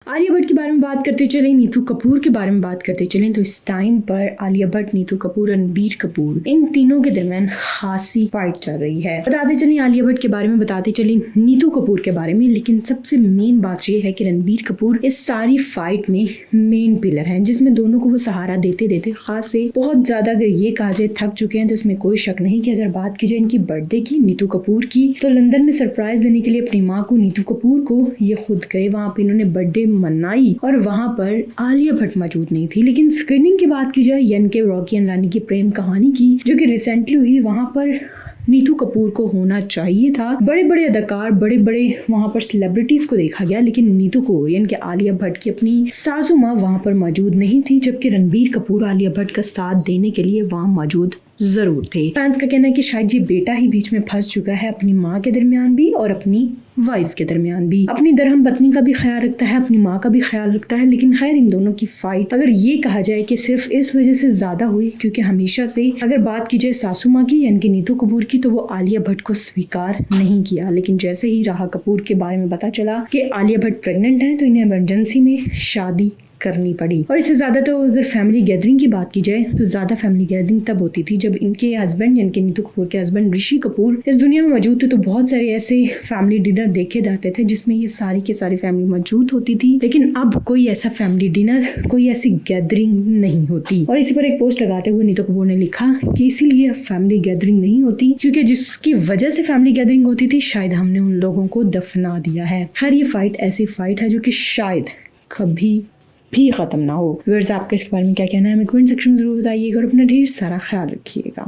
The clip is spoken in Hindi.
आलिया भट्ट के बारे में बात करते चलें, नीतू कपूर के बारे में बात करते चलें तो इस टाइम पर आलिया भट्ट, नीतू कपूर, रणबीर कपूर, इन तीनों के दरमियान खासी फाइट चल रही है। बताते चलें आलिया भट्ट के बारे में, बताते चलें नीतू कपूर के बारे में, लेकिन सबसे मेन बात यह है कि रणबीर कपूर इस सारी फाइट में मेन पिलर है, जिसमें दोनों को वो सहारा देते देते खास से बहुत ज्यादा अगर ये कहा जाए थक चुके हैं तो इसमें कोई शक नहीं कि अगर बात की जाए इनकी बर्थडे की, नीतू कपूर की, तो लंदन में सरप्राइज देने के लिए अपनी माँ को, नीतू कपूर को, ये खुद गए, वहाँ पे इन्होंने बर्थडे मनाई और वहाँ पर आलिया भट्ट मौजूद नहीं थी। लेकिन स्क्रीनिंग की बात की जाए के रॉकी एंड रानी की प्रेम कहानी की, जो कि रिसेंटली हुई, वहाँ पर नीतू कपूर को होना चाहिए था। बड़े बड़े अदाकार, बड़े बड़े वहाँ पर सेलिब्रिटीज को देखा गया, लेकिन नीतू कपूर के आलिया भट्ट की अपनी सासू माँ वहाँ पर मौजूद नहीं थी, जबकि रणबीर कपूर आलिया भट्ट का साथ देने के लिए वहाँ मौजूद जरूर थे। फैंस का कहना है कि शायद ये बेटा ही बीच में फंस चुका है, अपनी माँ के दरमियान भी और अपनी वाइफ के दरमियान भी। अपनी दरहम पत्नी का भी ख्याल रखता है, अपनी माँ का भी ख्याल रखता है। लेकिन खैर, इन दोनों की फाइट अगर ये कहा जाए कि सिर्फ इस वजह से ज्यादा हुई क्योंकि हमेशा से अगर बात की जाए सासू माँ की यानी कि नीतू कपूर की, तो वो आलिया भट्ट को स्वीकार नहीं किया। लेकिन जैसे ही राहा कपूर के बारे में पता चला कि आलिया भट्ट प्रेग्नेंट है, तो इन्हें इमरजेंसी में शादी करनी पड़ी। और इससे ज्यादा तो अगर फैमिली गैदरिंग की बात की जाए तो ज्यादा फैमिली गैदरिंग तब होती थी जब इनके हस्बैंड यानी कि नीतू कपूर के हस्बैंड ऋषि कपूर इस दुनिया में मौजूद थे। तो बहुत सारे ऐसे फैमिली डिनर देखे जाते थे जिसमें ये सारी के सारी फैमिली मौजूद होती थी। लेकिन अब कोई ऐसा फैमिली डिनर, कोई ऐसी गैदरिंग नहीं होती। और इसी पर एक पोस्ट लगाते हुए नीतू कपूर ने लिखा कि इसीलिए फैमिली गैदरिंग नहीं होती क्योंकि जिसकी वजह से फैमिली गैदरिंग होती थी, शायद हमने उन लोगों को दफना दिया है। खैर, ये फाइट ऐसी फाइट है जो कि शायद कभी भी खत्म ना हो। व्यूअर्स, आपका इसके बारे में क्या कहना है हमें कमेंट सेक्शन में जरूर बताइएगा और अपना ढेर सारा ख्याल रखिएगा।